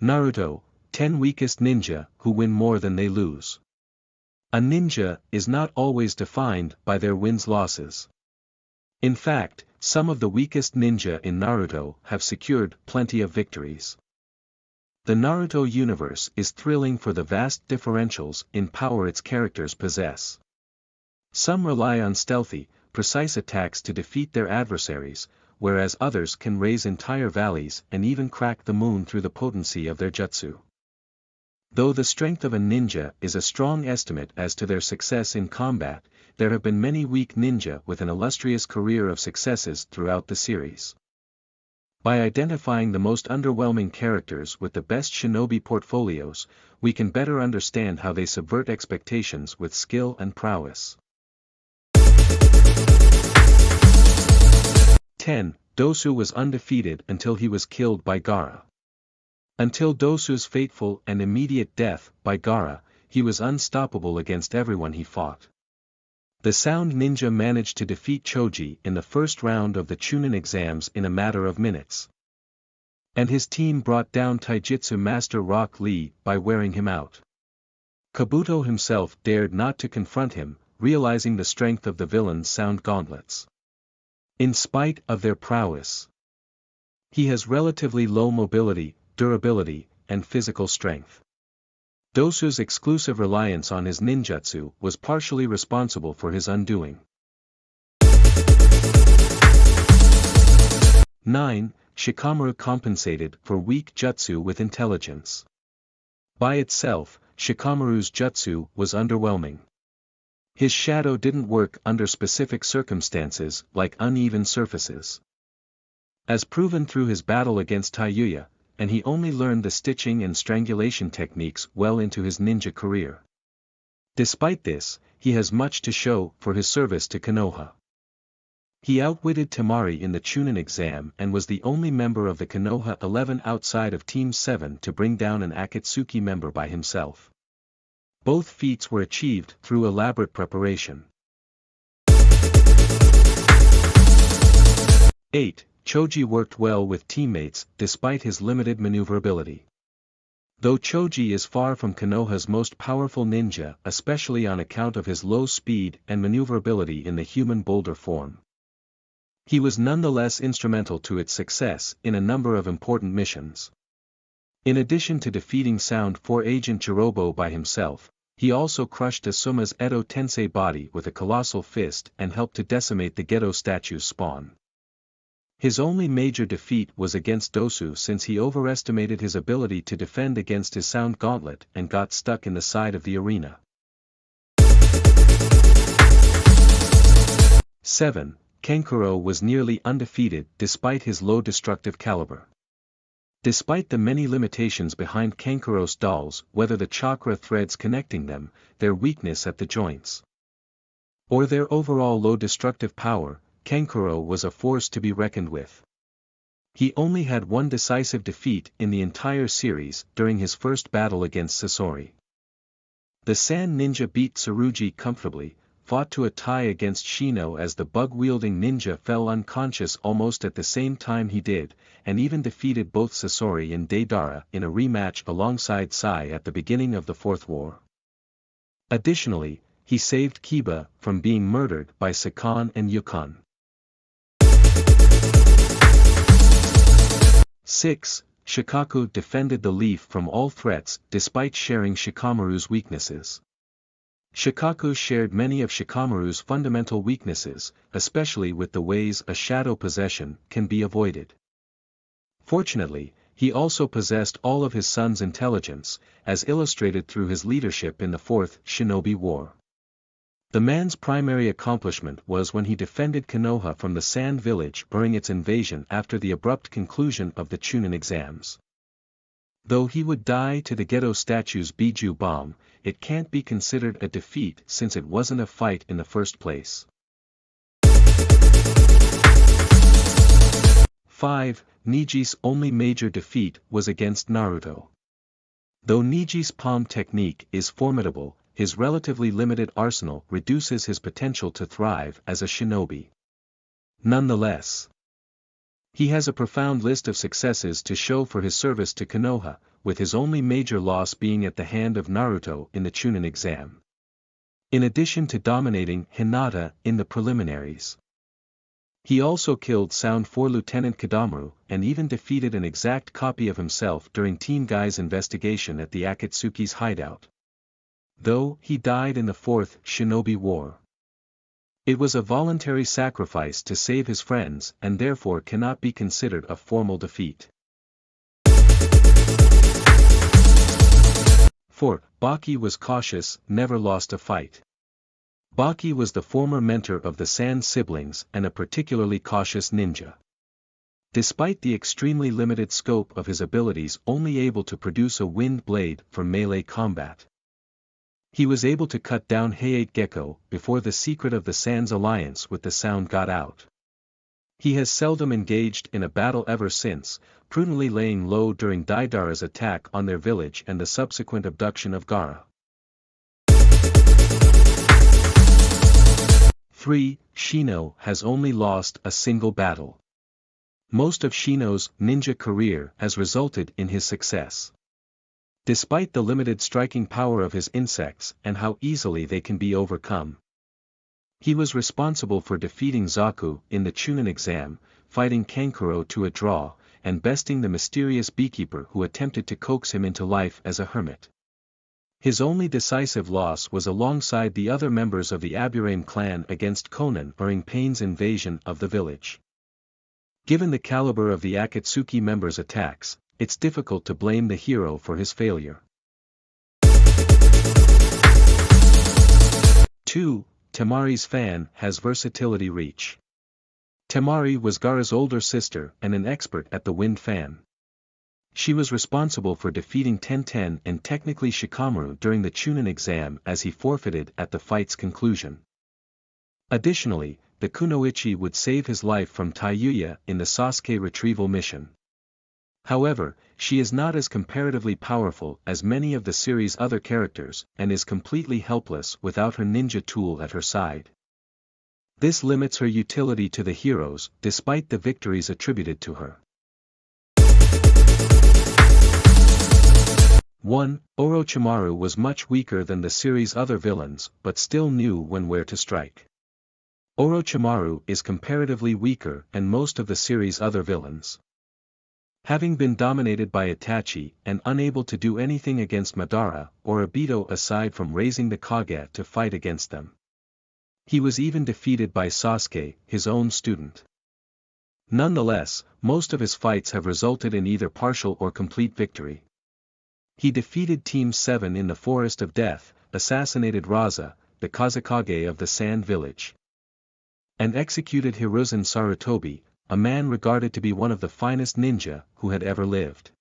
Naruto, 10 Weakest Ninja Who Win More Than They Lose. A ninja is not always defined by their wins-losses. In fact, some of the weakest ninja in Naruto have secured plenty of victories. The Naruto universe is thrilling for the vast differentials in power its characters possess. Some rely on stealthy, precise attacks to defeat their adversaries, whereas others can raise entire valleys and even crack the moon through the potency of their jutsu. Though the strength of a ninja is a strong estimate as to their success in combat, there have been many weak ninja with an illustrious career of successes throughout the series. By identifying the most underwhelming characters with the best shinobi portfolios, we can better understand how they subvert expectations with skill and prowess. 10. Dosu was undefeated until he was killed by Gaara. Until Dosu's fateful and immediate death by Gaara, he was unstoppable against everyone he fought. The Sound Ninja managed to defeat Choji in the first round of the Chunin exams in a matter of minutes. And his team brought down Taijutsu Master Rock Lee by wearing him out. Kabuto himself dared not to confront him, realizing the strength of the villain's sound gauntlets. In spite of their prowess, he has relatively low mobility, durability, and physical strength. Dosu's exclusive reliance on his ninjutsu was partially responsible for his undoing. 9. Shikamaru compensated for weak jutsu with intelligence. By itself, Shikamaru's jutsu was underwhelming. His shadow didn't work under specific circumstances like uneven surfaces. As proven through his battle against Taiyuya, and he only learned the stitching and strangulation techniques well into his ninja career. Despite this, he has much to show for his service to Konoha. He outwitted Temari in the Chunin exam and was the only member of the Konoha 11 outside of Team 7 to bring down an Akatsuki member by himself. Both feats were achieved through elaborate preparation. 8. Choji worked well with teammates despite his limited maneuverability. Though Choji is far from Konoha's most powerful ninja, especially on account of his low speed and maneuverability in the human boulder form, he was nonetheless instrumental to its success in a number of important missions. In addition to defeating Sound 4 agent Jirobo by himself, he also crushed Asuma's Edo Tensei body with a colossal fist and helped to decimate the Gedo statue's spawn. His only major defeat was against Dosu since he overestimated his ability to defend against his sound gauntlet and got stuck in the side of the arena. 7. Kankuro was nearly undefeated despite his low destructive caliber. Despite the many limitations behind Kankuro's dolls, whether the chakra threads connecting them, their weakness at the joints, or their overall low destructive power, Kankuro was a force to be reckoned with. He only had one decisive defeat in the entire series during his first battle against Sasori. The Sand Ninja beat Tsurugi comfortably, fought to a tie against Shino as the bug-wielding ninja fell unconscious almost at the same time he did, and even defeated both Sasori and Deidara in a rematch alongside Sai at the beginning of the Fourth War. Additionally, he saved Kiba from being murdered by Sakan and Yukon. 6. Shikaku defended the leaf from all threats despite sharing Shikamaru's weaknesses. Shikaku shared many of Shikamaru's fundamental weaknesses, especially with the ways a shadow possession can be avoided. Fortunately, he also possessed all of his son's intelligence, as illustrated through his leadership in the Fourth Shinobi War. The man's primary accomplishment was when he defended Konoha from the Sand Village during its invasion after the abrupt conclusion of the Chunin exams. Though he would die to the Gedo statue's Biju bomb, it can't be considered a defeat since it wasn't a fight in the first place. 5. Niji's only major defeat was against Naruto. Though Niji's palm technique is formidable, his relatively limited arsenal reduces his potential to thrive as a shinobi. Nonetheless, he has a profound list of successes to show for his service to Konoha, with his only major loss being at the hand of Naruto in the Chunin exam. In addition to dominating Hinata in the preliminaries. He also killed Sound 4 Lieutenant Kidamu and even defeated an exact copy of himself during Team Guy's investigation at the Akatsuki's hideout. Though he died in the Fourth Shinobi War. It was a voluntary sacrifice to save his friends and therefore cannot be considered a formal defeat. 4. Baki was cautious, never lost a fight. Baki was the former mentor of the Sand siblings and a particularly cautious ninja. Despite the extremely limited scope of his abilities, only able to produce a wind blade for melee combat. He was able to cut down Hayate Gecko before the secret of the Sand's alliance with the Sound got out. He has seldom engaged in a battle ever since, prudently laying low during Deidara's attack on their village and the subsequent abduction of Gaara. 3. Shino has only lost a single battle. Most of Shino's ninja career has resulted in his success. Despite the limited striking power of his insects and how easily they can be overcome. He was responsible for defeating Zaku in the Chunin exam, fighting Kankuro to a draw, and besting the mysterious beekeeper who attempted to coax him into life as a hermit. His only decisive loss was alongside the other members of the Aburame clan against Konan during Pain's invasion of the village. Given the caliber of the Akatsuki members' attacks, it's difficult to blame the hero for his failure. 2. Temari's fan has versatility reach. Temari was Gaara's older sister and an expert at the wind fan. She was responsible for defeating Tenten and technically Shikamaru during the Chunin exam as he forfeited at the fight's conclusion. Additionally, the Kunoichi would save his life from Taiyuya in the Sasuke retrieval mission. However, she is not as comparatively powerful as many of the series' other characters and is completely helpless without her ninja tool at her side. This limits her utility to the heroes despite the victories attributed to her. 1. Orochimaru was much weaker than the series' other villains but still knew where to strike. Orochimaru is comparatively weaker than most of the series' other villains. Having been dominated by Itachi and unable to do anything against Madara or Obito aside from raising the Kage to fight against them. He was even defeated by Sasuke, his own student. Nonetheless, most of his fights have resulted in either partial or complete victory. He defeated Team 7 in the Forest of Death, assassinated Raza, the Kazekage of the Sand Village, and executed Hiruzen Sarutobi, a man regarded to be one of the finest ninja who had ever lived.